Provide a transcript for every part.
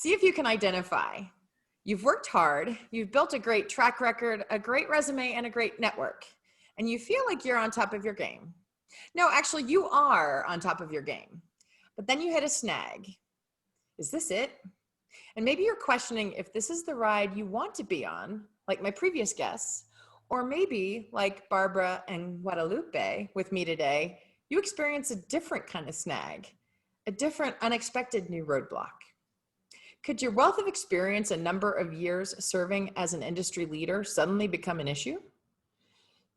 See if you can identify. You've worked hard, you've built a great track record, a great resume, and a great network, and you feel like you're on top of your game. No, actually, you are on top of your game, but then you hit a snag. Is this it? And maybe you're questioning if this is the ride you want to be on, like my previous guests, or maybe like Barbara and Guadalupe with me today, you experience a different kind of snag, a different unexpected new roadblock. Could your wealth of experience and number of years serving as an industry leader suddenly become an issue?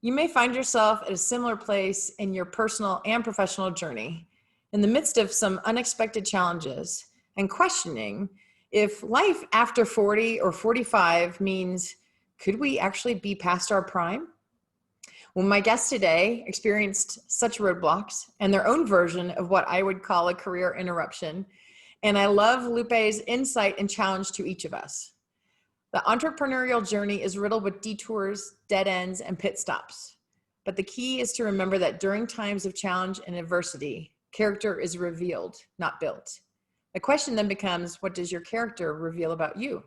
You may find yourself at a similar place in your personal and professional journey, in the midst of some unexpected challenges, and questioning if life after 40 or 45 means, could we actually be past our prime? Well, my guests today experienced such roadblocks and their own version of what I would call a career interruption. And I love Lupe's insight and challenge to each of us. The entrepreneurial journey is riddled with detours, dead ends, and pit stops. But the key is to remember that during times of challenge and adversity, character is revealed, not built. The question then becomes, what does your character reveal about you?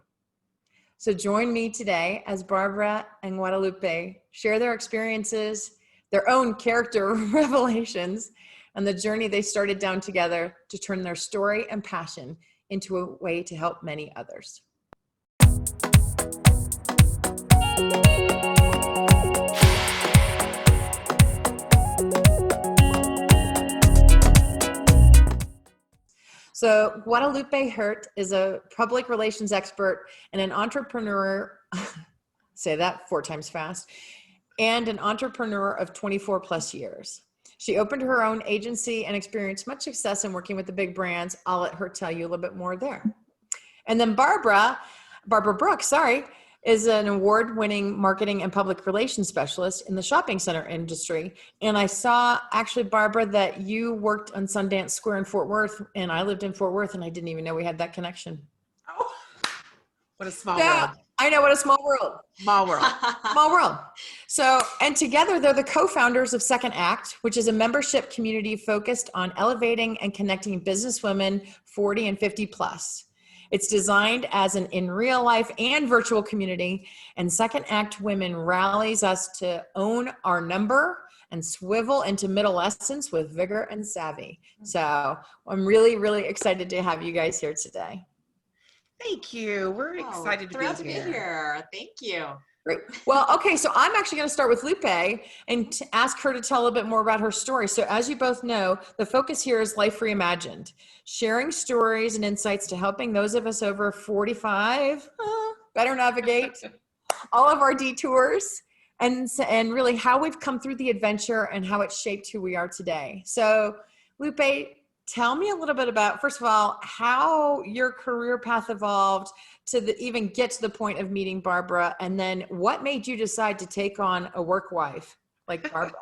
So join me today as Barbara and Guadalupe share their experiences, their own character revelations, and the journey they started down together to turn their story and passion into a way to help many others. So Guadalupe Hirt is a public relations expert and an entrepreneur, say that 4 times fast, and an entrepreneur of 24 plus years. She opened her own agency and experienced much success in working with the big brands. I'll let her tell you a little bit more there. And then Barbara Brooks, is an award-winning marketing and public relations specialist in the shopping center industry. And I saw, actually, Barbara, that you worked on Sundance Square in Fort Worth, and I lived in Fort Worth, and I didn't even know we had that connection. Oh, what a small world. I know, what a small world. Small world. Small world. So, and together they're the co-founders of Second Act, which is a membership community focused on elevating and connecting businesswomen 40 and 50 plus. It's designed as an in real life and virtual community, and Second Act Women rallies us to own our number and swivel into middle essence with vigor and savvy. So I'm really, really excited to have you guys here today. Thank you. We're excited to be here. Thank you. Great. Well, okay, so I'm actually going to start with Lupe and to ask her to tell a little bit more about her story. So as you both know, the focus here is Life Reimagined, sharing stories and insights to helping those of us over 45 better navigate all of our detours and really how we've come through the adventure and how it shaped who we are today. So Lupe, tell me a little bit about, first of all, how your career path evolved to even get to the point of meeting Barbara, and then what made you decide to take on a work wife like Barbara?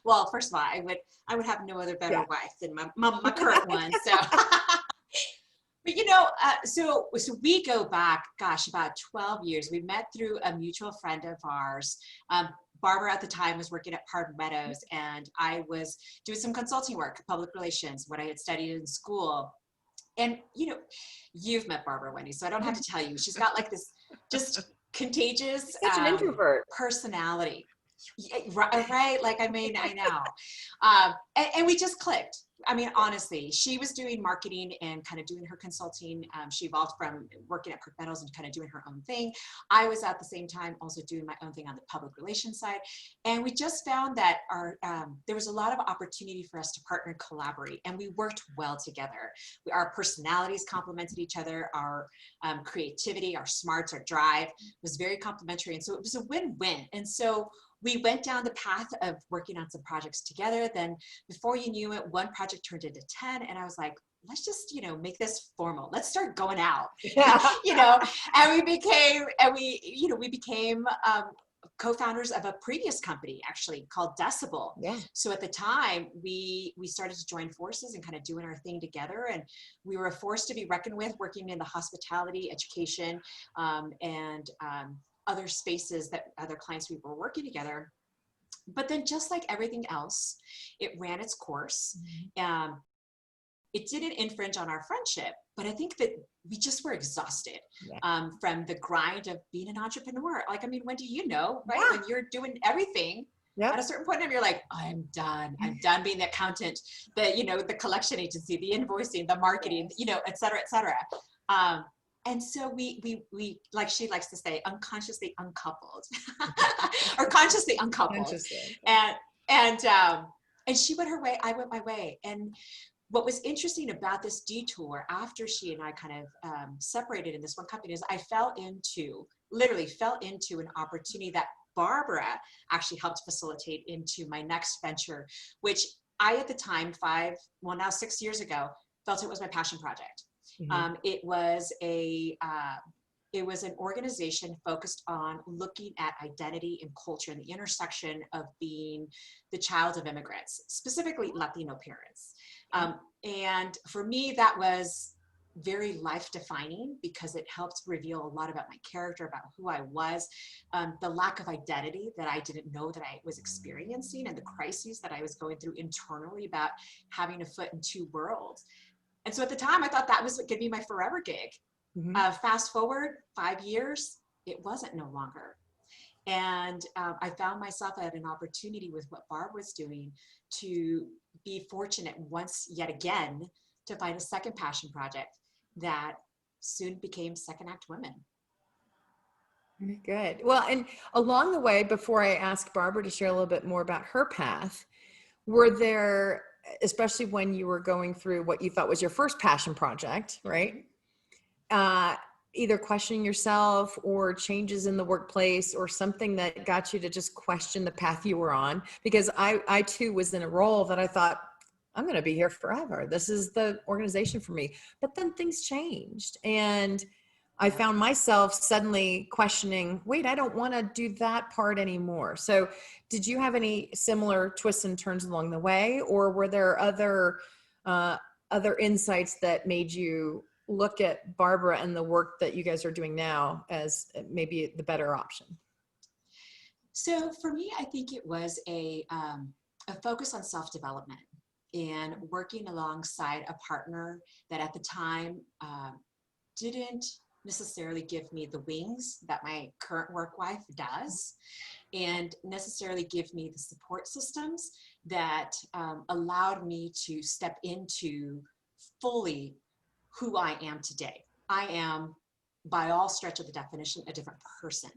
Well, first of all, I would have no other better wife than my current one. So, but you know, so we go back, gosh, about 12 years. We met through a mutual friend of ours. Barbara at the time was working at Park Meadows, and I was doing some consulting work, public relations, what I had studied in school. And you know, you've met Barbara, Wendy, so I don't have to tell you. She's got like this just contagious such an introvert personality. Yeah, right? Like, I mean, I know. And we just clicked. I mean, honestly, she was doing marketing and kind of doing her consulting. She evolved from working at Park Meadows and kind of doing her own thing. I was at the same time also doing my own thing on the public relations side. And we just found that there was a lot of opportunity for us to partner and collaborate, and we worked well together. Our personalities complemented each other. Our creativity, our smarts, our drive was very complementary. And so it was a win-win. And so we went down the path of working on some projects together. Then before you knew it, one project turned into 10. And I was like, let's just, you know, make this formal. Let's start going out, you know, and we became co-founders of a previous company actually called Decibel. Yeah. So at the time we started to join forces and kind of doing our thing together. And we were a force to be reckoned with, working in the hospitality, education, and other spaces that other clients we were working together. But then just like everything else, it ran its course. it didn't infringe on our friendship, but I think that we just were exhausted from the grind of being an entrepreneur. Like, I mean, when do you know, right? When you're doing everything, at a certain point in time, you're like, I'm done. I'm done being the accountant, the collection agency, the invoicing, the marketing, et cetera, et cetera. And so we like she likes to say, unconsciously uncoupled or consciously uncoupled. Consciously. And she went her way, I went my way. And what was interesting about this detour after she and I kind of separated in this one company is I literally fell into an opportunity that Barbara actually helped facilitate into my next venture, which I, at the time, 6 years ago, felt it was my passion project. Mm-hmm. It was an organization focused on looking at identity and culture and the intersection of being the child of immigrants, specifically Latino parents. And for me, that was very life-defining because it helped reveal a lot about my character, about who I was, the lack of identity that I didn't know that I was experiencing, and the crises that I was going through internally about having a foot in two worlds. And so at the time, I thought that was going to be my forever gig. Mm-hmm. Fast forward 5 years, it wasn't no longer. And I found myself at an opportunity with what Barb was doing to be fortunate once yet again to find a second passion project that soon became Second Act Women. Very good. Well, and along the way, before I ask Barbara to share a little bit more about her path, were there, especially when you were going through what you thought was your first passion project, right? Either questioning yourself or changes in the workplace or something that got you to just question the path you were on? Because I too was in a role that I thought, I'm going to be here forever. This is the organization for me. But then things changed and I found myself suddenly questioning, wait, I don't want to do that part anymore. So did you have any similar twists and turns along the way, or were there other insights that made you look at Barbara and the work that you guys are doing now as maybe the better option? So for me, I think it was a focus on self-development and working alongside a partner that at the time didn't necessarily give me the wings that my current work wife does, and necessarily give me the support systems that allowed me to step into fully who I am today. I am, by all stretch of the definition, a different person.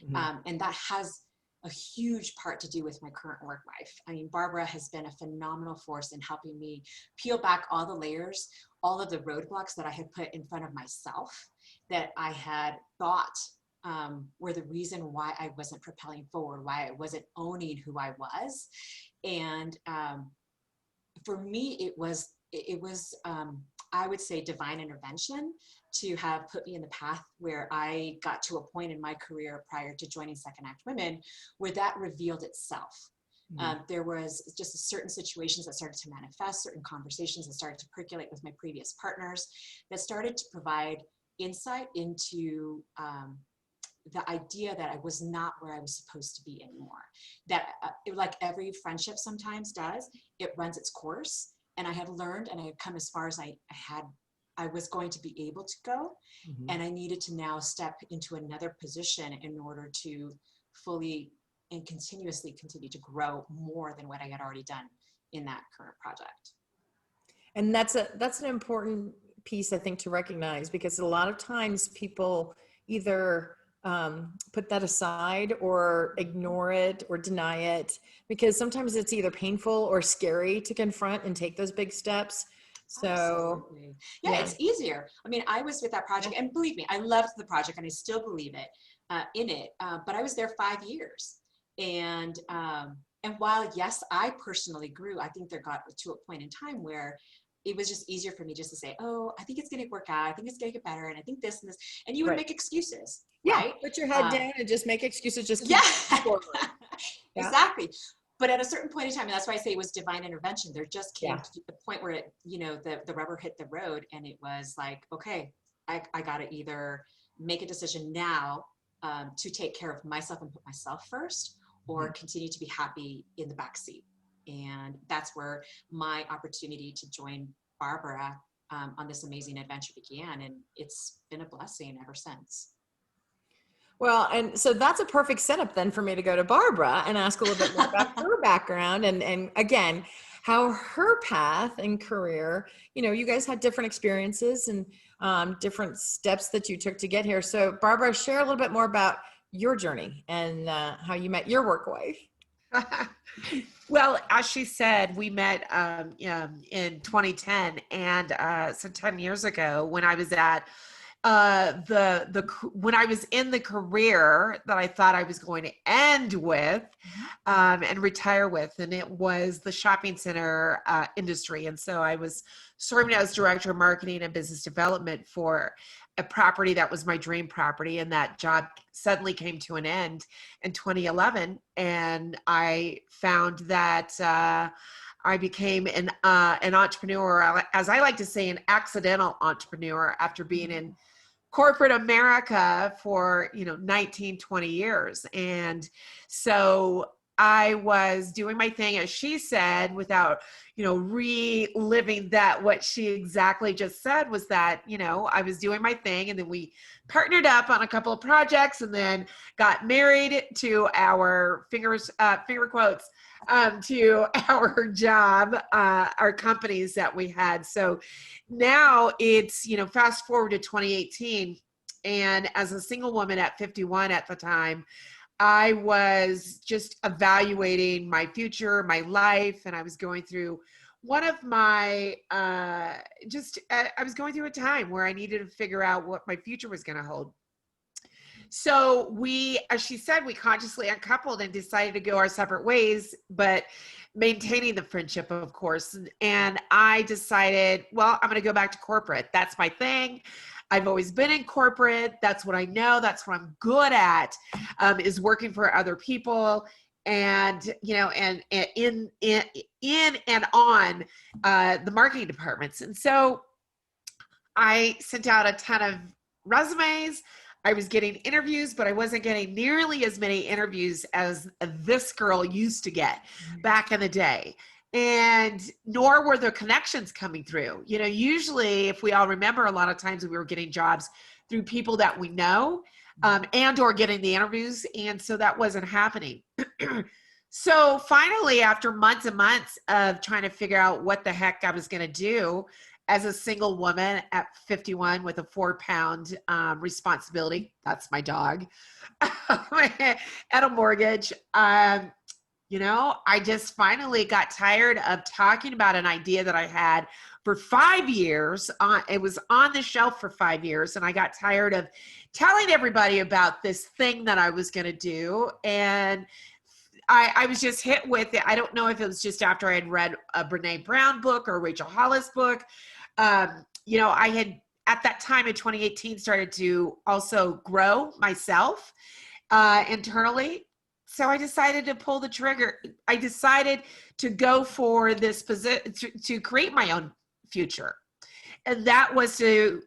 Mm-hmm. And that has a huge part to do with my current work life. I mean, Barbara has been a phenomenal force in helping me peel back all the layers, all of the roadblocks that I had put in front of myself that I had thought were the reason why I wasn't propelling forward, why I wasn't owning who I was. And for me, it was I would say divine intervention to have put me in the path where I got to a point in my career prior to joining Second Act Women where that revealed itself. Mm-hmm. There was just certain situations that started to manifest, certain conversations that started to percolate with my previous partners that started to provide insight into the idea that I was not where I was supposed to be anymore. That like every friendship sometimes does, it runs its course. And I had learned and I had come as far as I was going to be able to go. Mm-hmm. And I needed to now step into another position in order to fully and continuously continue to grow more than what I had already done in that current project. And that's an important piece, I think, to recognize, because a lot of times people either put that aside or ignore it or deny it, because sometimes it's either painful or scary to confront and take those big steps. So absolutely. Yeah, it's easier. I mean, I was with that project, and believe me, I loved the project and I still believe it in it. But I was there 5 years, and while yes, I personally grew, I think there got to a point in time where it was just easier for me just to say, oh, I think it's going to work out. I think it's going to get better. And I think this and this, and you would make excuses. Yeah. Right? Put your head down and just make excuses. Just keep forward. Exactly. But at a certain point in time, and that's why I say it was divine intervention. There just came to the point where it, the rubber hit the road, and it was like, okay, I got to either make a decision now to take care of myself and put myself first, or continue to be happy in the backseat. And that's where my opportunity to join Barbara on this amazing adventure began, and it's been a blessing ever since. Well, and so that's a perfect setup then for me to go to Barbara and ask a little bit more about her background and again, how her path and career, you guys had different experiences and different steps that you took to get here. So Barbara, share a little bit more about your journey and how you met your work wife. Well, as she said, we met in 2010, and so 10 years ago, when I was at when I was in the career that I thought I was going to end with and retire with, and it was the shopping center industry. And so I was serving as director of marketing and business development for a property that was my dream property, and that job suddenly came to an end in 2011, and I found that I became an entrepreneur, as I like to say, an accidental entrepreneur, after being in corporate America for 19, 20 years. And so I was doing my thing, as she said, without reliving that. What she exactly just said was that I was doing my thing, and then we partnered up on a couple of projects, and then got married to our finger quotes to our job, our companies that we had. So now it's fast forward to 2018, and as a single woman at 51 at the time, I was just evaluating my future, my life, and I was going through one of my, I was going through a time where I needed to figure out what my future was going to hold. So we, as she said, we consciously uncoupled and decided to go our separate ways, but maintaining the friendship, of course. And I decided, well, I'm going to go back to corporate. That's my thing. I've always been in corporate. That's what I know. That's what I'm good at, is working for other people, and and in and on the marketing departments. And so I sent out a ton of resumes. I was getting interviews, but I wasn't getting nearly as many interviews as this girl used to get back in the day. And nor were the connections coming through. Usually, if we all remember, a lot of times we were getting jobs through people that we know, and or getting the interviews. And so that wasn't happening. So finally, after months and months of trying to figure out what the heck I was going to do as a single woman at 51 with a 4-pound responsibility, that's my dog, and a mortgage, I just finally got tired of talking about an idea that I had for 5 years. It was on the shelf for 5 years, and I got tired of telling everybody about this thing that I was going to do. And I was just hit with it. I don't know if it was just after I had read a Brene Brown book or a Rachel Hollis book. I had, at that time in 2018, started to also grow myself internally. So I decided to pull the trigger. I decided to go for this position, to create my own future. And that was to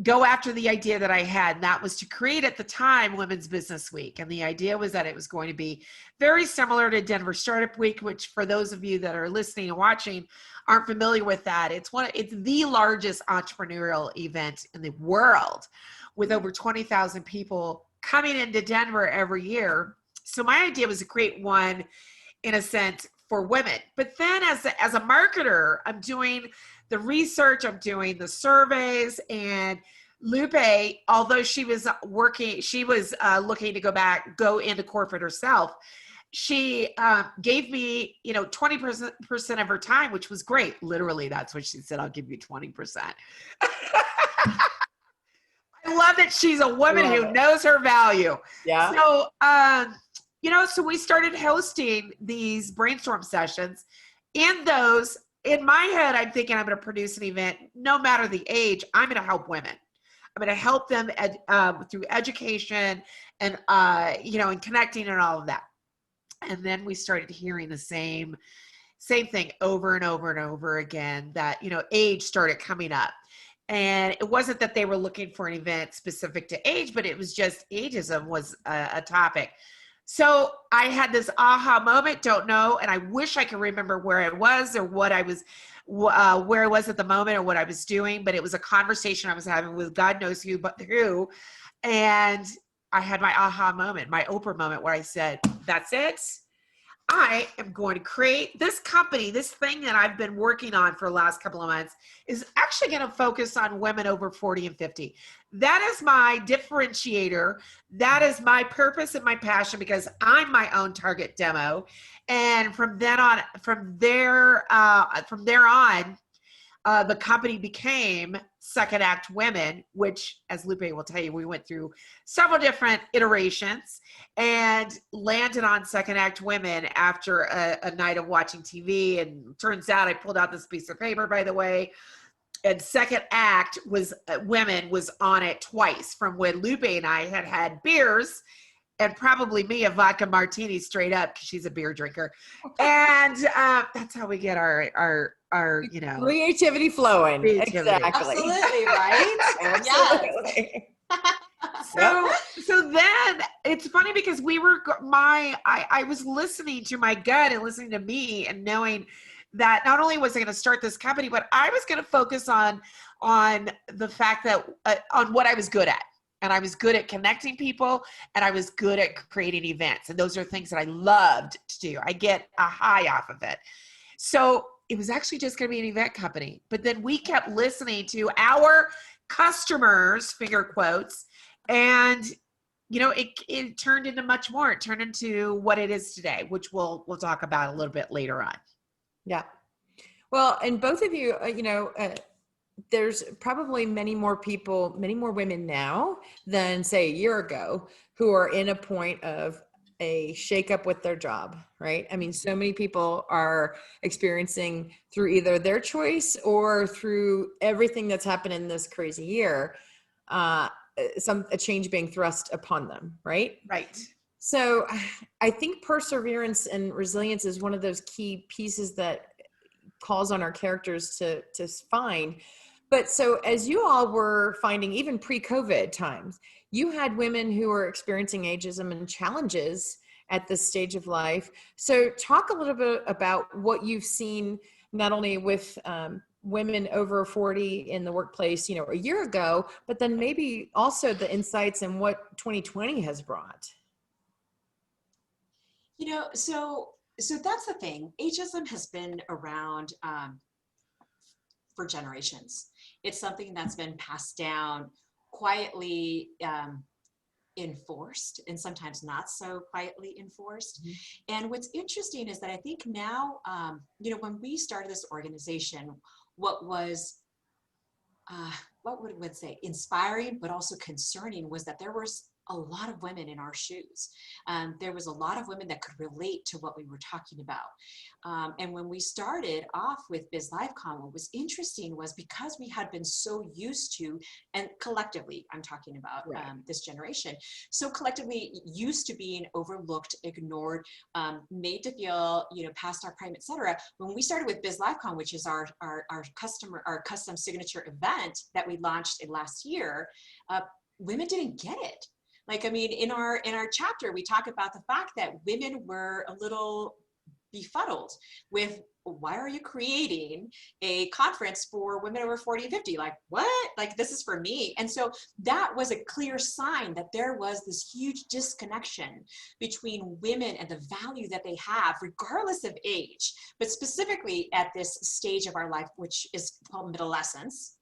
go after the idea that I had. And that was to create, at the time, Women's Business Week. And the idea was that it was going to be very similar to Denver Startup Week, which, for those of you that are listening and watching aren't familiar with that, it's the largest entrepreneurial event in the world, with over 20,000 people coming into Denver every year. So my idea was to create one, in a sense, for women. But then as a marketer, I'm doing the research, I'm doing the surveys, and Lupe, although she was looking to go into corporate herself, she gave me 20% of her time, which was great. Literally, that's what she said. I'll give you 20%. I love that she's a woman who knows her value. Yeah. So, so we started hosting these brainstorm sessions. In those, in my head, I'm thinking I'm going to produce an event, no matter the age. I'm going to help women. I'm going to help them through education and, and connecting and all of that. And then we started hearing the same thing over and over and over again, that, age started coming up. And it wasn't that they were looking for an event specific to age, but it was just ageism was a topic. So I had this aha moment, don't know, and I wish I could remember where I was or what I was, where I was at the moment or what I was doing, but it was a conversation I was having with God knows who, but who. And I had my aha moment, my Oprah moment where I said, that's it. I am going to create this company. This thing that I've been working on for the last couple of months is actually going to focus on women over 40 and 50. That is my differentiator. That is my purpose and my passion because I'm my own target demo. And from there on, the company became Second Act Women, which, as Lupe will tell you, we went through several different iterations and landed on Second Act Women after a night of watching TV. And turns out I pulled out this piece of paper, by the way, and Second Act was Women was on it twice from when Lupe and I had beers and probably me a vodka martini straight up because she's a beer drinker. And that's how we get our creativity flowing. Creativity. Exactly. Absolutely, right? Absolutely. So then it's funny because I was listening to my gut and listening to me and knowing that not only was I going to start this company, but I was going to focus on the fact that on what I was good at. And I was good at connecting people and I was good at creating events. And those are things that I loved to do. I get a high off of it. So it was actually just going to be an event company. But then we kept listening to our customers, finger quotes, and it turned into much more. It turned into what it is today, which we'll talk about a little bit later on. Yeah. Well, and both of you, there's probably many more women now than say a year ago who are in a point of a shakeup with their job, right? I mean, so many people are experiencing through either their choice or through everything that's happened in this crazy year, a change being thrust upon them, right? Right. So I think perseverance and resilience is one of those key pieces that calls on our characters to find. But so as you all were finding, even pre-COVID times, you had women who were experiencing ageism and challenges at this stage of life. So talk a little bit about what you've seen, not only with women over 40 in the workplace, a year ago, but then maybe also the insights and what 2020 has brought. So that's the thing. Ageism has been around for generations. It's something that's been passed down quietly, enforced, and sometimes not so quietly enforced. Mm-hmm. And what's interesting is that I think now, when we started this organization, what was inspiring, but also concerning was that there was a lot of women in our shoes. There was a lot of women that could relate to what we were talking about. And when we started off with Biz LiveCon, what was interesting was because we had been so used to, and collectively, I'm talking about this generation, so collectively used to being overlooked, ignored, made to feel, past our prime, et cetera. When we started with Biz LiveCon, which is our custom signature event that we launched in last year, women didn't get it. In our chapter, we talk about the fact that women were a little befuddled with, why are you creating a conference for women over 40 and 50? Like, what? Like, this is for me. And so that was a clear sign that there was this huge disconnection between women and the value that they have, regardless of age, but specifically at this stage of our life, which is called adolescence,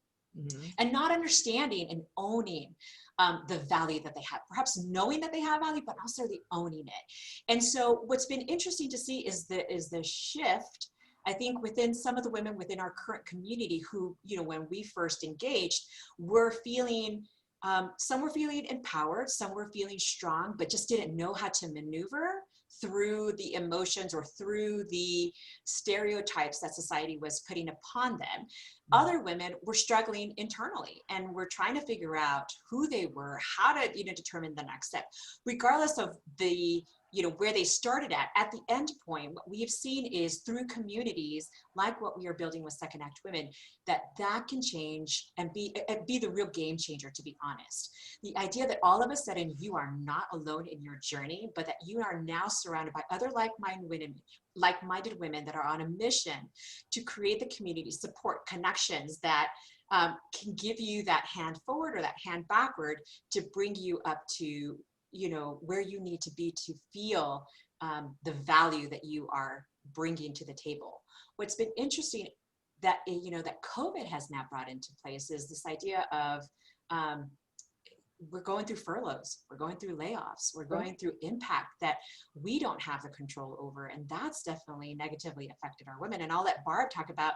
and not understanding and owning the value that they have, perhaps knowing that they have value, but also the owning it. And so what's been interesting to see is the shift, I think, within some of the women within our current community who, when we first engaged, were feeling, some were feeling empowered, some were feeling strong, but just didn't know how to maneuver through the emotions or through the stereotypes that society was putting upon them. Other women were struggling internally and were trying to figure out who they were, how to, determine the next step, regardless of the, where they started at the end point, what we have seen is through communities like what we are building with Second Act Women, that can change and be the real game changer, to be honest. The idea that all of a sudden you are not alone in your journey, but that you are now surrounded by other like-minded women that are on a mission to create the community, support, connections that can give you that hand forward or that hand backward to bring you up to where you need to be to feel the value that you are bringing to the table. What's been interesting that that COVID has now brought into place is this idea of we're going through furloughs, we're going through layoffs, we're going through impact that we don't have the control over, and that's definitely negatively affected our women. And I'll let Barb talk about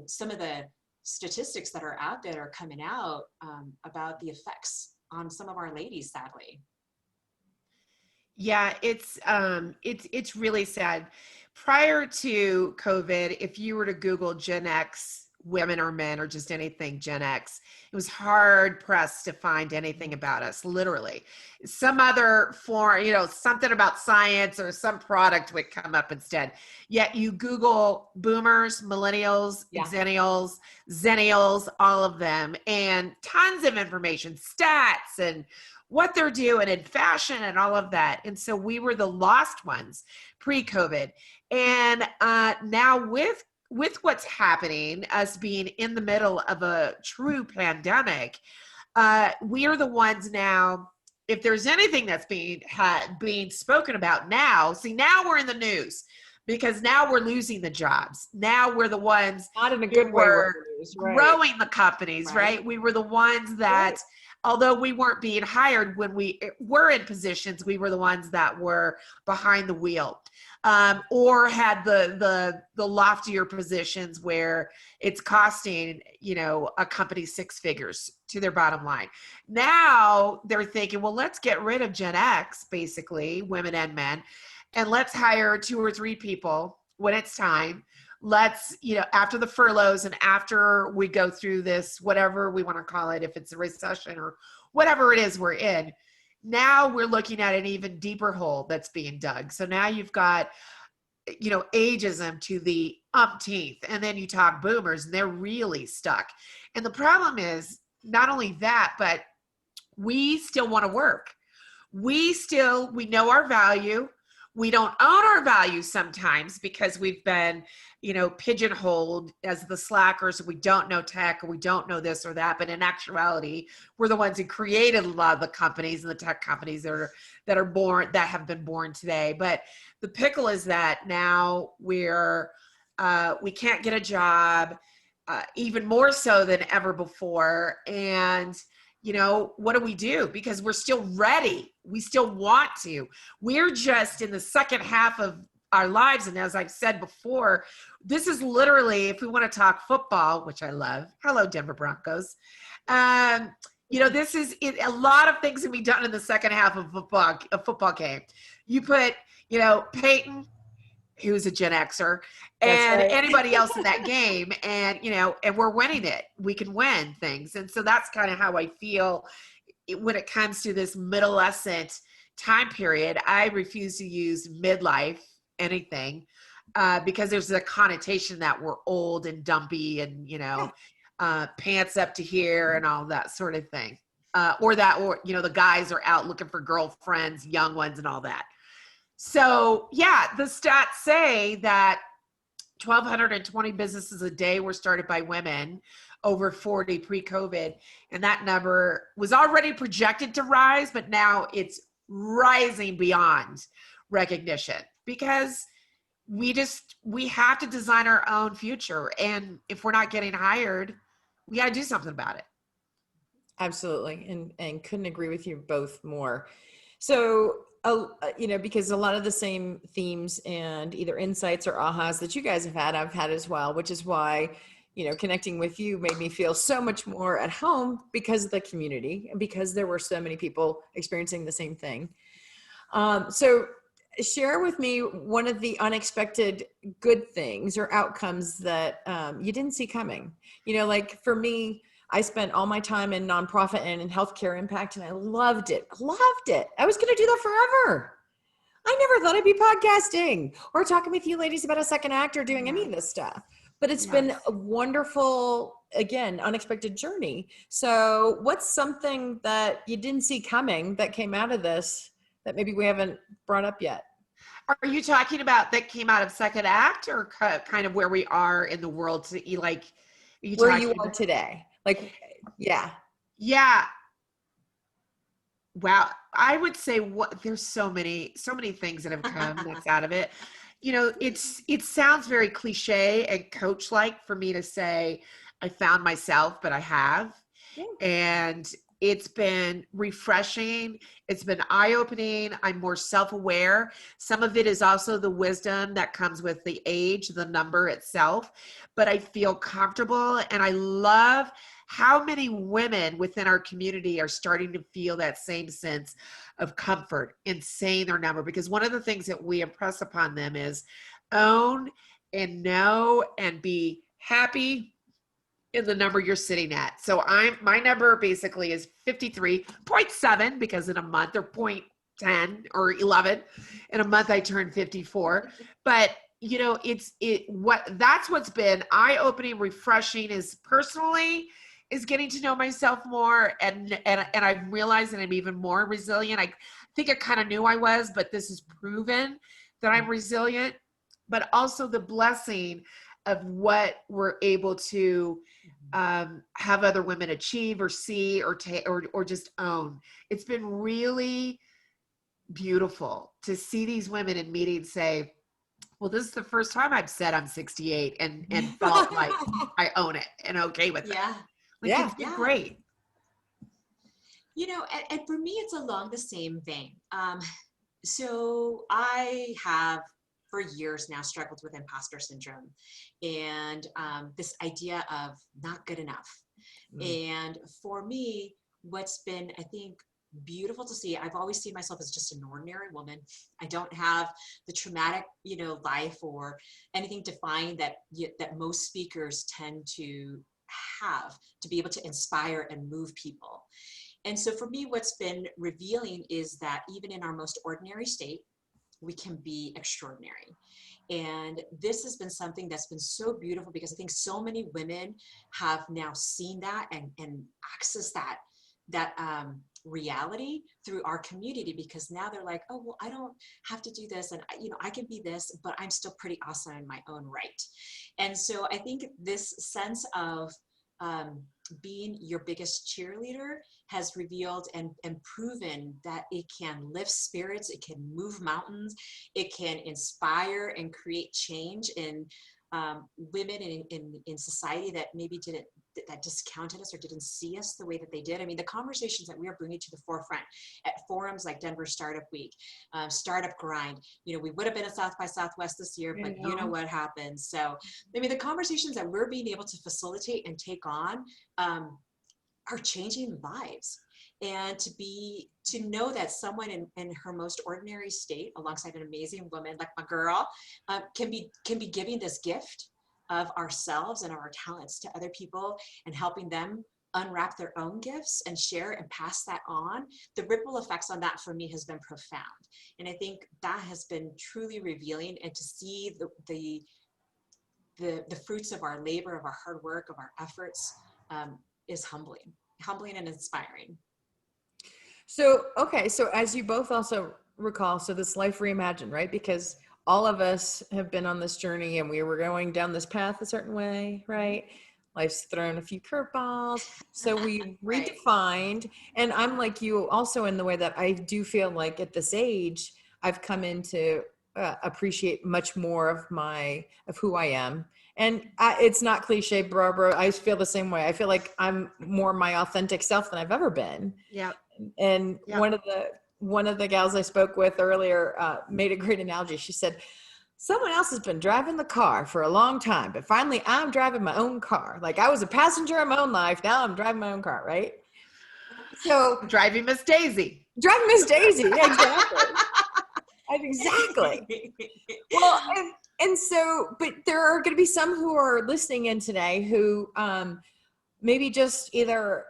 some of the statistics that are out there are coming out about the effects on some of our ladies, sadly. Yeah, it's really sad. Prior to COVID, if you were to Google Gen X women or men or just anything Gen X, it was hard pressed to find anything about us, literally. Some other form, something about science or some product would come up instead. Yet you Google boomers, millennials, xennials, zennials, all of them, and tons of information, stats and what they're doing in fashion and all of that. And so we were the lost ones pre-COVID. And now with what's happening, us being in the middle of a true pandemic, we are the ones now, if there's anything that's being spoken about now, now we're in the news because now we're losing the jobs. Now we're the ones not in a good way growing the companies, right? We were the ones that, although we weren't being hired when we were in positions, we were the ones that were behind the wheel, or had the loftier positions where it's costing, a company six figures to their bottom line. Now they're thinking, well, let's get rid of Gen X, basically, women and men, and let's hire 2 or 3 people when it's time. Let's, after the furloughs and after we go through this, whatever we want to call it, if it's a recession or whatever it is we're in, now we're looking at an even deeper hole that's being dug. So now you've got, ageism to the umpteenth, and then you talk boomers and they're really stuck. And the problem is not only that, but we still want to work. We know our value. We don't own our value sometimes because we've been, pigeonholed as the slackers. We don't know tech, or we don't know this or that. But in actuality, we're the ones who created a lot of the companies and the tech companies that have been born today. But the pickle is that now we can't get a job, even more so than ever before. And what do? Because we're still ready. We still want to. We're just in the second half of our lives. And as I've said before, this is literally, if we want to talk football, which I love, hello, Denver Broncos. This is a lot of things can be done in the second half of a football game. You put, Peyton, who's a Gen Xer, and anybody else in that game, and and we're winning it. We can win things. And so that's kind of how I feel when it comes to this middle-escent time period. I refuse to use midlife anything because there's a connotation that we're old and dumpy and pants up to here and all that sort of thing, or the guys are out looking for girlfriends, young ones, and all that. So yeah, the stats say that 1,220 businesses a day were started by women over 40 pre-COVID. And that number was already projected to rise, but now it's rising beyond recognition because we have to design our own future. And if we're not getting hired, we got to do something about it. Absolutely. And couldn't agree with you both more. So, because a lot of the same themes and either insights or ahas that you guys have had, I've had as well, which is why, connecting with you made me feel so much more at home because of the community and because there were so many people experiencing the same thing. So share with me one of the unexpected good things or outcomes that you didn't see coming. Like for me, I spent all my time in nonprofit and in healthcare impact, and I loved it. I was going to do that forever. I never thought I'd be podcasting or talking with you ladies about a second act or doing any of this stuff. But it's been a wonderful, again, unexpected journey. So what's something that you didn't see coming that came out of this that maybe we haven't brought up yet? Are you talking about that came out of second act, or kind of where we are in the world to like, are you where you are today? Like, yeah. Yeah. Wow. I would say there's so many things that have come that's out of it. You know, it sounds very cliche and coach-like for me to say I found myself, but I have. Yeah. And it's been refreshing. It's been eye-opening. I'm more self-aware. Some of it is also the wisdom that comes with the age, the number itself, but I feel comfortable, and I love how many women within our community are starting to feel that same sense of comfort in saying their number, because one of the things that we impress upon them is own and know and be happy in the number you're sitting at. So my number basically is 53.7, because in a month, or 0.10 or 11 in a month I turn 54. But you know, that's what's been eye-opening, refreshing, is personally is getting to know myself more, and I've realized that I'm even more resilient. I think I kind of knew I was, but this has proven that I'm resilient. But also the blessing of what we're able to have other women achieve or see or take or just own. It's been really beautiful to see these women in meetings say, well, this is the first time I've said I'm 68 and felt like I own it and okay with it. Like, it's been great. You know, and for me, it's along the same vein. So I have for years now struggled with imposter syndrome and this idea of not good enough. And for me, what's been, I think, beautiful to see, I've always seen myself as just an ordinary woman. I don't have the traumatic, you know, life or anything defined that most speakers tend to have to be able to inspire and move people. And so for me, what's been revealing is that even in our most ordinary state, we can be extraordinary. And this has been something that's been so beautiful, because I think so many women have now seen that and access that reality through our community, because now they're like, oh, well, I don't have to do this, and you know, I can be this, but I'm still pretty awesome in my own right. And so I think this sense of being your biggest cheerleader has revealed and proven that it can lift spirits, it can move mountains, it can inspire and create change in women in society that maybe that discounted us or didn't see us the way that they did. I mean, the conversations that we are bringing to the forefront at forums like Denver Startup Week, Startup Grind, you know, we would have been at South by Southwest this year, but you know what happened. So, I mean, the conversations that we're being able to facilitate and take on are changing lives. And to know that someone in her most ordinary state, alongside an amazing woman like my girl, can be giving this gift of ourselves and our talents to other people and helping them unwrap their own gifts and share and pass that on. The ripple effects on that for me has been profound. And I think that has been truly revealing, and to see the fruits of our labor, of our hard work, of our efforts is humbling and inspiring. So, okay. So as you both also recall, so this Life Reimagined, right? Because all of us have been on this journey and we were going down this path a certain way, right? Life's thrown a few curveballs. So we redefined, and I'm like you also in the way that I do feel like at this age, I've come in to appreciate much more of who I am. And it's not cliche, Barbara. I feel the same way. I feel like I'm more my authentic self than I've ever been. Yeah. And one of the gals I spoke with earlier made a great analogy. She said, someone else has been driving the car for a long time, but finally I'm driving my own car. Like, I was a passenger in my own life. Now I'm driving my own car, right? So driving Miss Daisy. Driving Miss Daisy, exactly. Exactly. Well, and so, but there are going to be some who are listening in today who maybe just either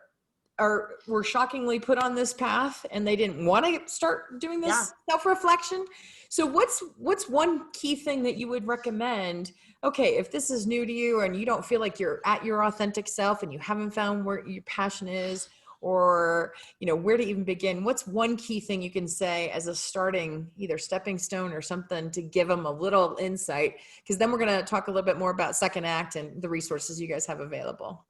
were shockingly put on this path and they didn't want to start doing this self-reflection. So what's one key thing that you would recommend? Okay, if this is new to you and you don't feel like you're at your authentic self and you haven't found where your passion is, or where to even begin, what's one key thing you can say as a starting either stepping stone or something to give them a little insight? Because then we're going to talk a little bit more about second act and the resources you guys have available.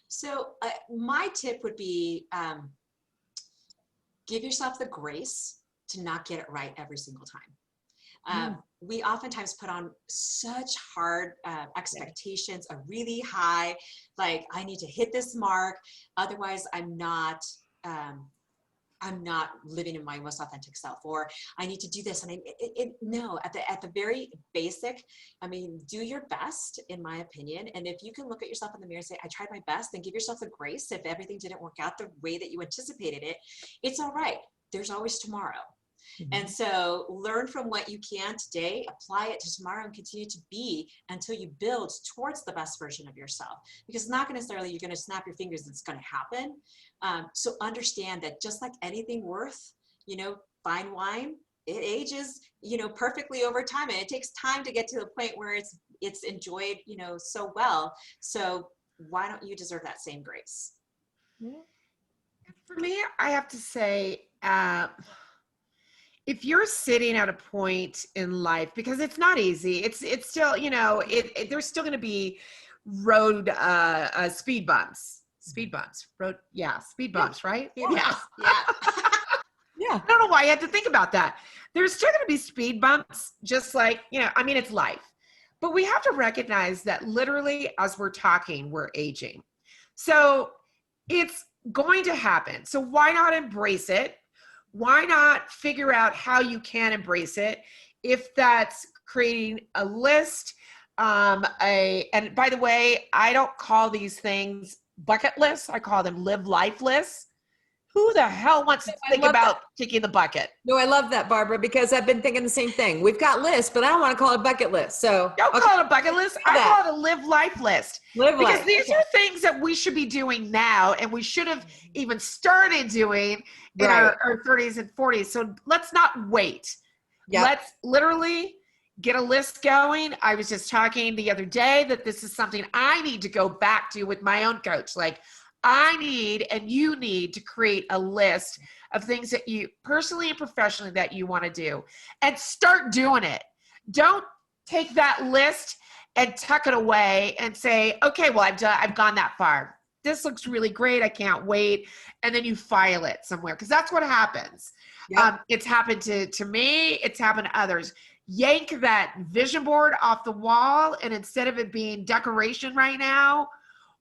So my tip would be give yourself the grace to not get it right every single time. We oftentimes put on such hard expectations, a really high, like I need to hit this mark, otherwise I'm not living in my most authentic self, or I need to do this. And no, at the very basic, I mean, do your best, in my opinion. And if you can look at yourself in the mirror and say, I tried my best, then give yourself the grace. If everything didn't work out the way that you anticipated it, it's all right. There's always tomorrow. And so learn from what you can today, apply it to tomorrow, and continue to be until you build towards the best version of yourself. Because it's not necessarily you're going to snap your fingers, it's going to happen. So understand that just like anything worth, fine wine, it ages, perfectly over time. And it takes time to get to the point where it's enjoyed, so well. So why don't you deserve that same grace? For me, I have to say, if you're sitting at a point in life, because it's not easy, it's still, there's still going to be road speed bumps, right? Yeah. Yeah. I don't know why I had to think about that. There's still going to be speed bumps, just like, it's life. But we have to recognize that literally as we're talking, we're aging. So it's going to happen. So why not embrace it? Why not figure out how you can embrace it? If that's creating a list, and by the way, I don't call these things bucket lists. I call them live life lists. Who the hell wants to think about kicking the bucket? No, I love that, Barbara, because I've been thinking the same thing. We've got lists, but I don't want to call it a bucket list. So don't call it a bucket list. I call it a live life list. Because these are things that we should be doing now, and we should have even started doing in our 30s and 40s. So let's not wait. Let's literally get a list going. I was just talking the other day that this is something I need to go back to with my own coach. Like, I need and you need to create a list of things that you personally and professionally that you want to do, and start doing it. Don't take that list and tuck it away and say, okay, well, I've gone that far. This looks really great. I can't wait. And then you file it somewhere, because that's what happens. It's happened to me. It's happened to others. Yank that vision board off the wall, and instead of it being decoration right now,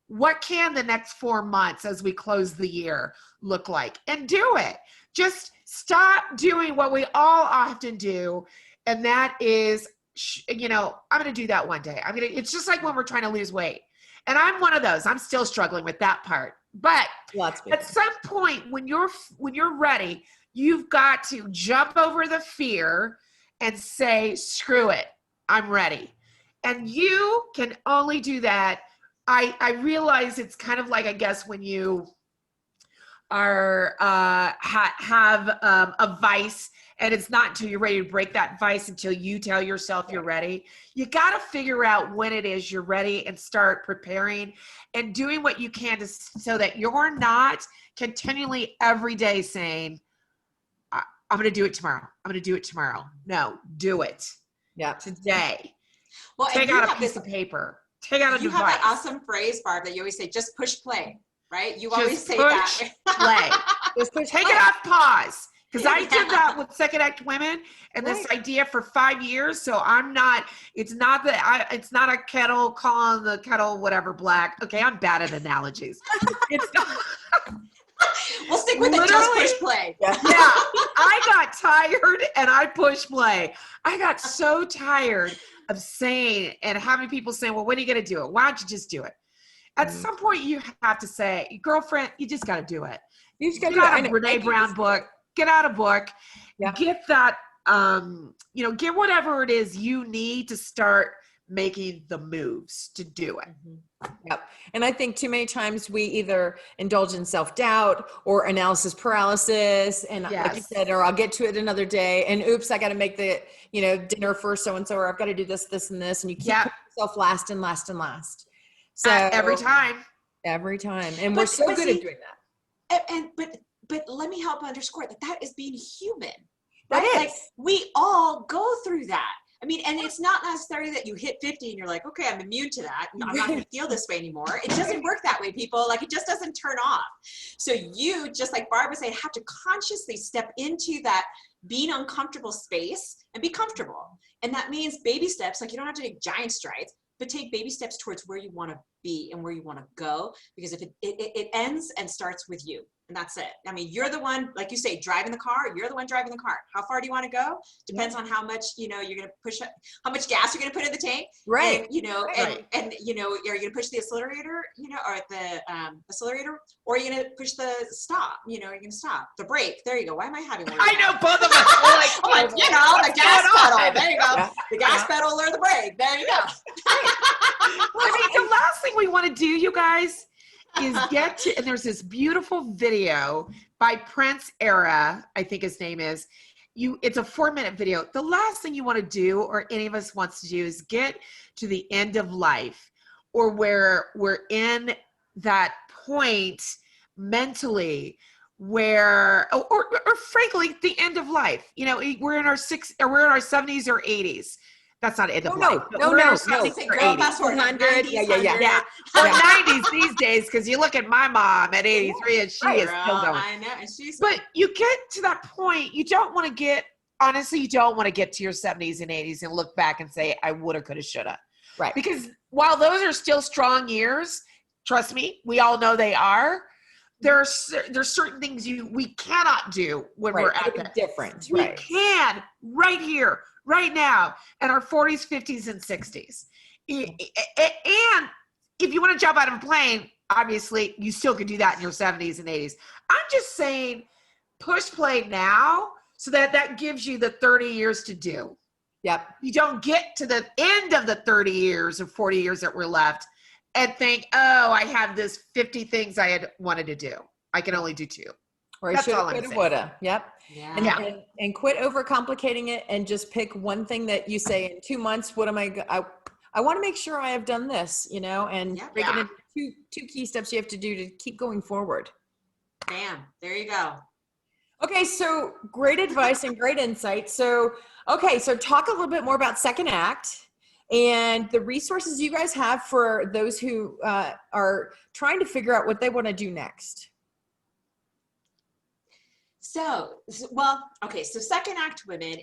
what can the next 4 months as we close the year look like? And do it. Just stop doing what we all often do. And that is, I'm going to do that one day. It's just like when we're trying to lose weight. And I'm one of those. I'm still struggling with that part. But at some point when you're ready, you've got to jump over the fear and say, screw it, I'm ready. And you can only do that. I realize it's kind of like, I guess, when you are have a vice, and it's not until you're ready to break that vice until you tell yourself you're ready. You got to figure out when it is you're ready and start preparing and doing what you can so that you're not continually every day saying, I'm going to do it tomorrow. I'm going to do it tomorrow. No, do it. Today. Well, take out a piece of paper. Take out a device. You have that awesome phrase, Barb, that you always say, just push play, right? You always say that. Just push play. Take it off pause. Because I did that with second act women and this idea for 5 years. So it's not a kettle calling the kettle whatever black. Okay, I'm bad at analogies. It's not. We'll stick with it. Just push play. Yeah. I got tired and I pushed play. I got so tired of saying and having people saying, well, when are you going to do it? Why don't you just do it? At some point you have to say, girlfriend, you just got to do it. You just got to get out a Brene Brown book, get out a book, get that, get whatever it is you need to start making the moves to do it. Yep. And I think too many times we either indulge in self-doubt or analysis paralysis. And like you Yes. said, or I'll get to it another day. And oops, I got to make the, dinner for so-and-so, or I've got to do this, this, and this. And you keep putting yourself last and last and last. So every time. Every time. And we're so good at doing that. But let me help underscore that is being human. That Right? is. Like we all go through that. I mean, and it's not necessarily that you hit 50 and you're like, okay, I'm immune to that. I'm not going to feel this way anymore. It doesn't work that way, people. Like it just doesn't turn off. So you, just like Barbara said, have to consciously step into that being uncomfortable space and be comfortable. And that means baby steps. Like you don't have to take giant strides, but take baby steps towards where you want to be and where you want to go. Because if it ends and starts with you. And that's it. I mean, you're the one, like you say, driving the car. You're the one driving the car. How far do you want to go? Depends on how much, you're going to push, how much gas you're going to put in the tank. Right. And, and are you going to push the accelerator, or the accelerator, or are you going to push the stop? You're going to stop the brake. There you go. Why am I having words? I know both of us. We're like, I'm like, the gas pedal. There you go. The gas pedal or the brake. There you go. I mean, the last thing we want to do, you guys, is and there's this beautiful video by Prince Era, I think his name is. It's a 4-minute video. The last thing you want to do, or any of us wants to do, is get to the end of life, or where we're in that point mentally where, or frankly, the end of life. We're in our 70s or 80s. That's not end of life. No. Or 80s. 100. Yeah. Or 90s these days, because you look at my mom at 83 and she is still going. I know. And she's. But you get to that point, you don't want to get to your 70s and 80s and look back and say, I woulda, coulda, shoulda. Right. Because while those are still strong years, trust me, we all know they are. There's certain things we cannot do when we're at that. Different. We can right here, right now, in our 40s, 50s, and 60s. And if you want to jump out of a plane, obviously you still can do that in your 70s and 80s. I'm just saying, push play now so that gives you the 30 years to do. Yep. You don't get to the end of the 30 years or 40 years that were left and think, oh, I have this 50 things I had wanted to do. I can only do 2. Or I That's should all have, I'm coulda, saying. woulda. Yep. Yeah. And quit overcomplicating it and just pick one thing that you say in 2 months. What am I want to make sure I have done this, and break it into two key steps you have to do to keep going forward. Bam. There you go. Okay. So great advice and great insight. So talk a little bit more about Second Act and the resources you guys have for those who are trying to figure out what they want to do next. So Second Act Women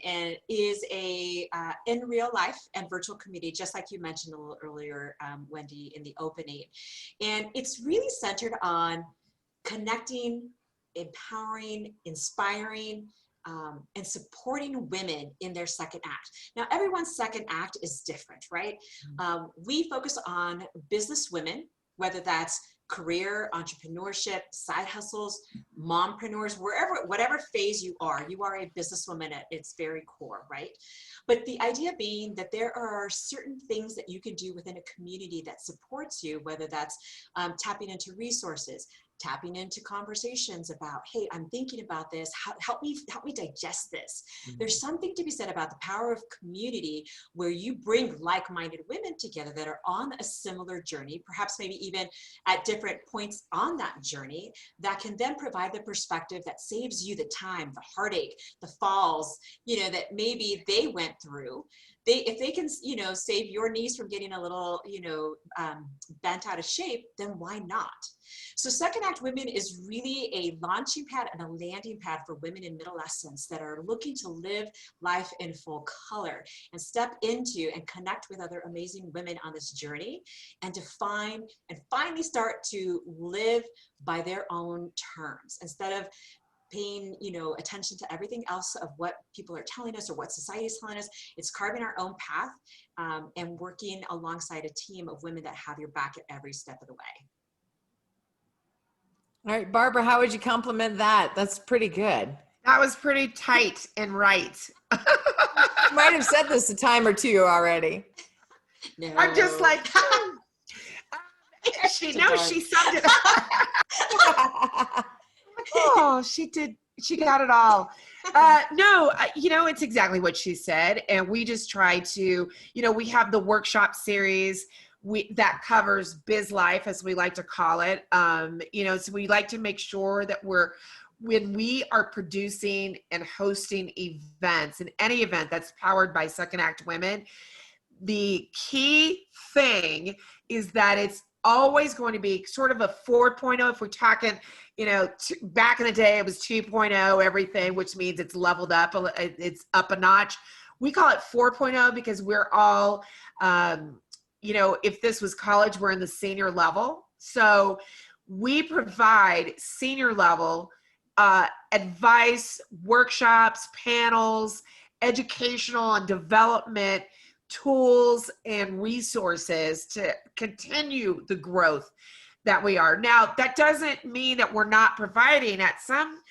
is a in real life and virtual community, just like you mentioned a little earlier, Wendy, in the opening. And it's really centered on connecting, empowering, inspiring, and supporting women in their second act. Now, everyone's second act is different, right? We focus on business women, whether that's career, entrepreneurship, side hustles, mompreneurs, whatever phase you are a businesswoman at its very core, right? But the idea being that there are certain things that you can do within a community that supports you, whether that's tapping into resources, tapping into conversations about, hey, I'm thinking about this. Help me digest this. Mm-hmm. There's something to be said about the power of community where you bring like-minded women together that are on a similar journey, perhaps maybe even at different points on that journey, that can then provide the perspective that saves you the time, the heartache, the falls, that maybe they went through. If they can, save your knees from getting a little, bent out of shape, then why not? So Second Act Women is really a launching pad and a landing pad for women in adolescence that are looking to live life in full color and step into and connect with other amazing women on this journey and to find and finally start to live by their own terms instead of paying, attention to everything else of what people are telling us or what society is telling us. It's carving our own path and working alongside a team of women that have your back at every step of the way. All right, Barbara, how would you compliment that? That's pretty good. That was pretty tight and right. You might have said this a time or two already. No. I'm just like, she summed it up. Oh, she did. She got it all. No, it's exactly what she said. And we just try to, we have the workshop series that covers biz life, as we like to call it. So we like to make sure that when we are producing and hosting events, and any event that's powered by Second Act Women, the key thing is that it's always going to be sort of a 4.0. If we're talking, back in the day, it was 2.0 everything, which means it's leveled up. It's up a notch. We call it 4.0 because we're all, if this was college, we're in the senior level. So we provide senior level advice, workshops, panels, educational and development tools and resources to continue the growth that we are. Now, that doesn't mean that we're not providing at some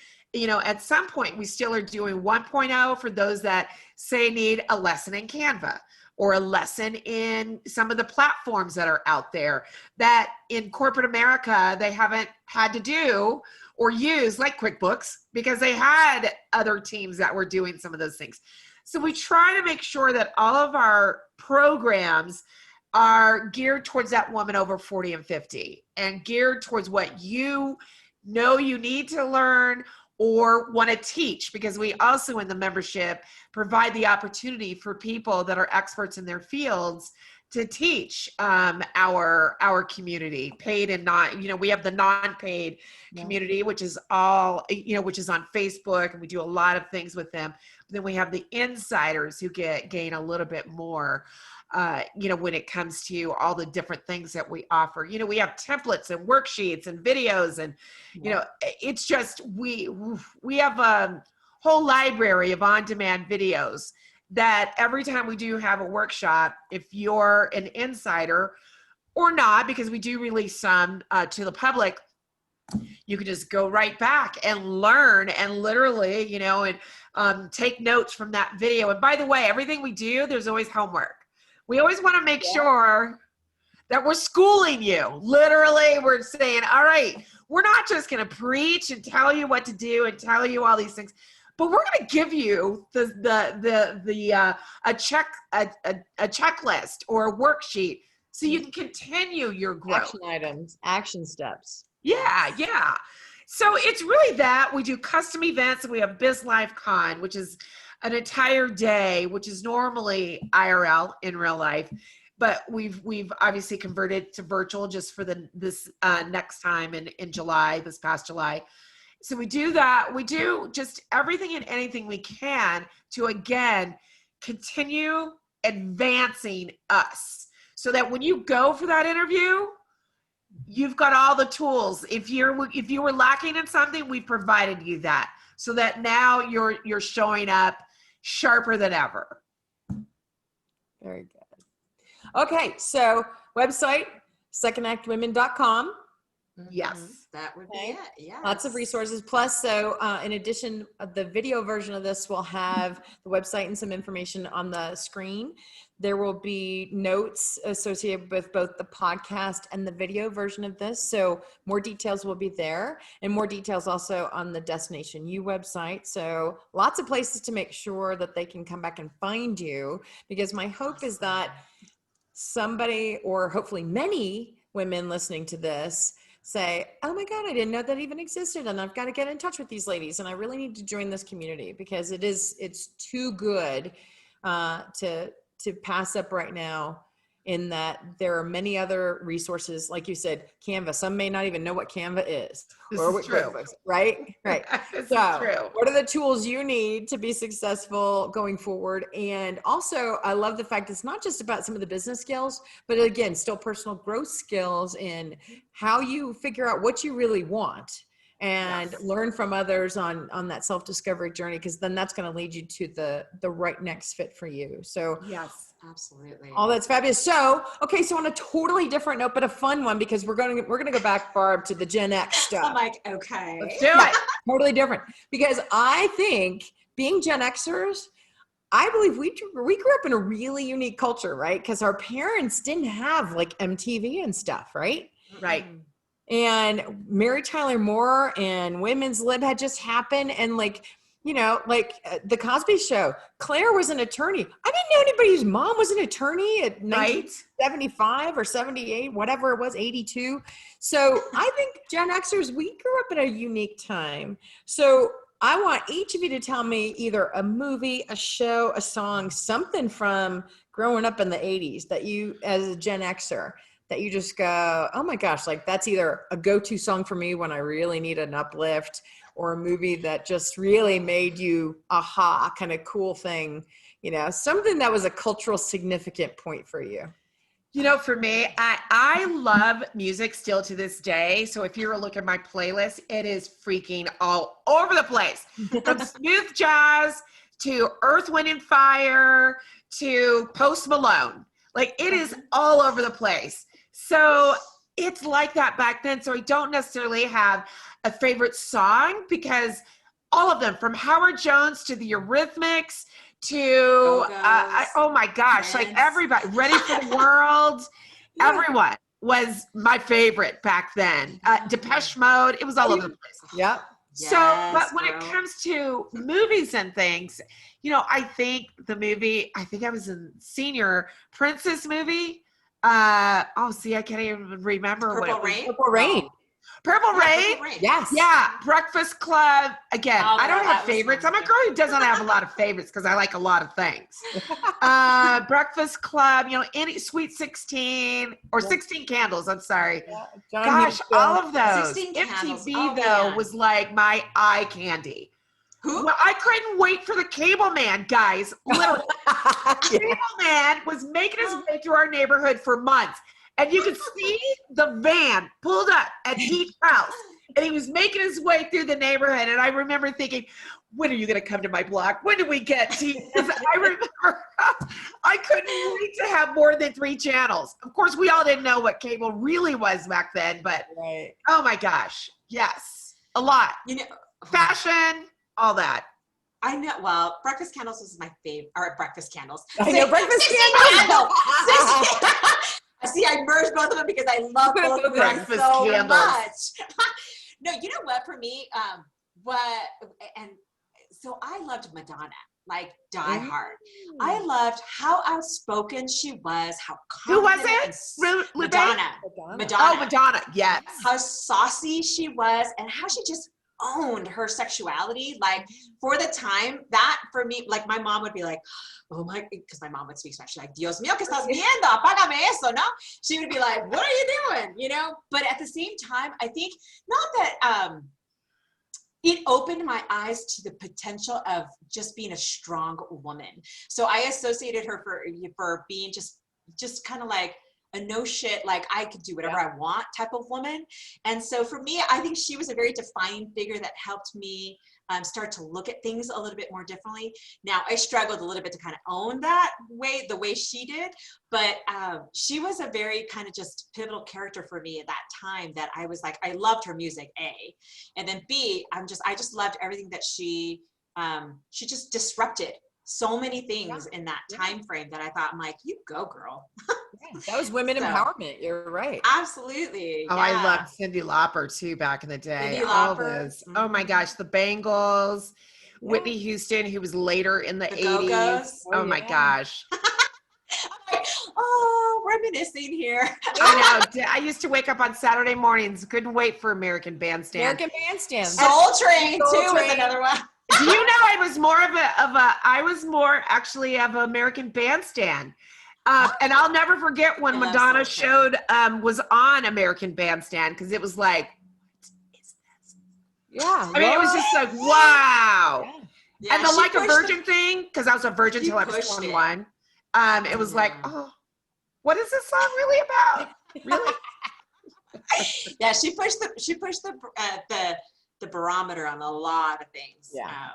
point, we still are doing 1.0 for those that say need a lesson in Canva or a lesson in some of the platforms that are out there that in corporate America, they haven't had to do or use, like QuickBooks, because they had other teams that were doing some of those things. So we try to make sure that all of our programs are geared towards that woman over 40 and 50 and geared towards what you need to learn or want to teach, because we also in the membership provide the opportunity for people that are experts in their fields to teach our community, paid and not, we have the non-paid community, which is all, which is on Facebook, and we do a lot of things with them. But then we have the insiders who gain a little bit more, when it comes to all the different things that we offer. We have templates and worksheets and videos, and, it's just, we have a whole library of on-demand videos that every time we do have a workshop, if you're an insider or not, because we do release some to the public, you can just go right back and learn and literally, and take notes from that video. And by the way, everything we do, there's always homework. We always want to make sure that we're schooling you. Literally, we're saying, all right, we're not just going to preach and tell you what to do and tell you all these things, but we're going to give you a checklist or a worksheet so you can continue your growth. Action items, action steps. Yeah. So it's really that. We do custom events, and we have Biz Life Con, which is an entire day, which is normally IRL, in real life, but we've obviously converted to virtual just for this next time in July, this past July. So we do that. We do just everything and anything we can to, again, continue advancing us so that when you go for that interview, you've got all the tools. If you were lacking in something, we provided you that so that now you're showing up sharper than ever. Very good. Okay. So website, secondactwomen.com. Yes. That would be it. Yeah. Lots of resources. Plus, so in addition, the video version of this will have the website and some information on the screen. There will be notes associated with both the podcast and the video version of this. So more details will be there, and more details also on the DestinationU website. So lots of places to make sure that they can come back and find you, because my hope is that somebody, or hopefully many women listening to this, say, oh my God, I didn't know that even existed, and I've got to get in touch with these ladies, and I really need to join this community, because it's too good to pass up right now, in that there are many other resources. Like you said, Canva. Some may not even know what Canva is. This is true. Right? This So is true. what are the tools you need to be successful going forward? And also, I love the fact it's not just about some of the business skills, but again, still personal growth skills in how you figure out what you really want, and learn from others on that self-discovery journey, because then that's going to lead you to the right next fit for you. So yes, absolutely. All that's fabulous. So, okay, so on a totally different note, but a fun one, because we're going to go back, Barb, to the Gen X stuff. I'm like, okay. let's do it. Totally different, because I think being Gen Xers, I believe we grew up in a really unique culture, right? Because our parents didn't have like MTV and stuff, right? Right. And Mary Tyler Moore and Women's Lib had just happened. And like, you know, like the Cosby Show, Claire was an attorney. I didn't know anybody whose mom was an attorney at 1975 or 78, whatever it was, 82. So I think Gen Xers, we grew up in a unique time. So I want each of you to tell me either a movie, a show, a song, something from growing up in the 80s that you, as a Gen Xer, that you just go, oh my gosh, like that's either a go-to song for me when I really need an uplift, or a movie that just really made you aha, kind of cool thing, you know, something that was a cultural significant point for you. You know, for me, I love music still to this day. So if you were looking at my playlist, it is freaking all over the place. From smooth jazz to Earth, Wind and Fire to Post Malone. Like it is all over the place. So it's like that back then. So I don't necessarily have a favorite song because all of them, from Howard Jones to the Eurythmics to oh my gosh, like everybody, Ready for the World, everyone was my favorite back then. Depeche Mode, it was all over the place. Yeah. So, but when it comes to movies and things, you know, I think the movie, I think I was in senior, Princess movie. I can't even remember what it was. Purple Rain. Purple Rain? Yes. Yeah. Breakfast Club. Again, I don't have favorites. I'm a girl who doesn't have a lot of favorites because I like a lot of things. Breakfast Club, you know, any Sweet 16 or 16 Candles. I'm sorry. Yeah. Gosh, all of those. MTV though was like my eye candy. Who? Well, I couldn't wait for the cable man, guys. Literally. Cable man was making his way through our neighborhood for months. And you could see the van pulled up at each house. And he was making his way through the neighborhood. And I remember thinking, when are you going to come to my block? When do we get to you? I remember I couldn't wait to have more than 3 channels. Of course, we all didn't know what cable really was back then. But oh my gosh. Yes. A lot. You know, fashion, all that. I know. Well, Breakfast Candles was my favorite. Or Breakfast Candles. I know Breakfast Candles. See, I merged both of them because I love both of them so much. No, you know what? For me, so I loved Madonna, like die hard. I loved how outspoken she was, how confident. Who was it? Madonna. Oh, Madonna. Yes. How saucy she was, and how she just owned her sexuality. Like for the time, that for me, like my mom would be like, oh my, because my mom would speak Spanish, like, Dios mío, ¿qué estás viendo? Apágame eso, no? She would be like, what are you doing? You know, but at the same time, I think not that, it opened my eyes to the potential of just being a strong woman. So I associated her for being just kind of like a no shit, like I could do whatever I want type of woman. And so for me, I think she was a very defining figure that helped me start to look at things a little bit more differently. Now I struggled a little bit to kind of own that way, the way she did, but she was a very kind of just pivotal character for me at that time that I was like, I loved her music, A, and then B, I just loved everything that she just disrupted so many things in that time frame that I thought, I'm like, you go, girl. That was women empowerment. You're right. Absolutely. Oh, I loved Cyndi Lauper too back in the day. All those. Oh my gosh, the Bangles, Whitney Houston, who was later in the 80s. Oh my gosh. Oh, reminiscing here. I know. I used to wake up on Saturday mornings. Couldn't wait for American Bandstand. American Bandstand. Soul Train too was another one. Do you know I was more actually of an American Bandstand. And I'll never forget when Madonna was on American Bandstand, because it was like, what is this? Yeah. I mean, it was just like, wow. Yeah, and the Like a Virgin thing, because I was a virgin till I was 21. It was like, oh, what is this song really about? Really? Yeah, she pushed the barometer on a lot of things. Yeah.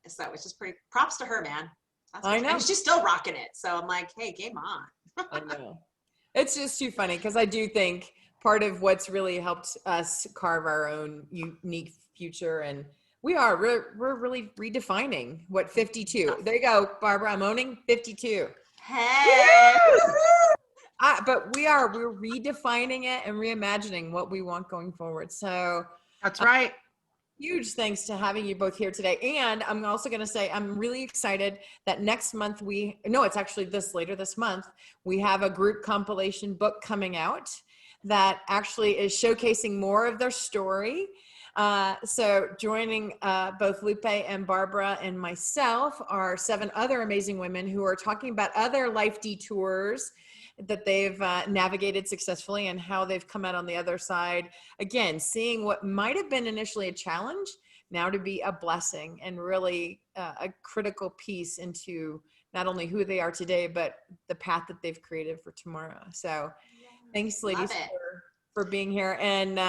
So it's just pretty props to her, man. I know. And she's still rocking it. So I'm like, hey, game on. I know. It's just too funny because I do think part of what's really helped us carve our own unique future and We are. We're really redefining what 52. There you go, Barbara. I'm owning 52. Hey. But we're redefining it and reimagining what we want going forward. So That's right. huge thanks to having you both here today. And I'm also going to say, I'm really excited that next month it's actually later this month, we have a group compilation book coming out that actually is showcasing more of their story. So joining both Lupe and Barbara and myself are 7 other amazing women who are talking about other life detours that they've navigated successfully and how they've come out on the other side. Again, seeing what might have been initially a challenge now to be a blessing and really a critical piece into not only who they are today, but the path that they've created for tomorrow. So thanks, ladies, for being here. And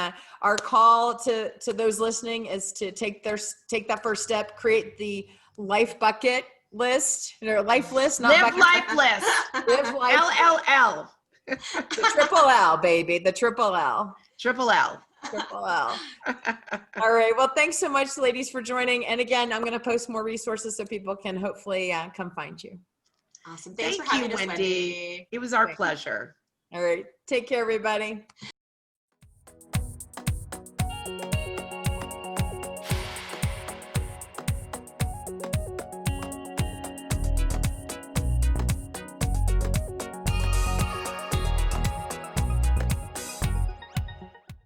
our call to those listening is to take that first step, create the life bucket list, or life list, not Live bucket. life list. Live life. LLL. The triple L, baby. The triple L. Triple L. Triple L. All right. Well, thanks so much, ladies, for joining. And again, I'm going to post more resources so people can hopefully come find you. Awesome. Thanks Thank for having you, us, Wendy. It was our pleasure. All right. Take care, everybody.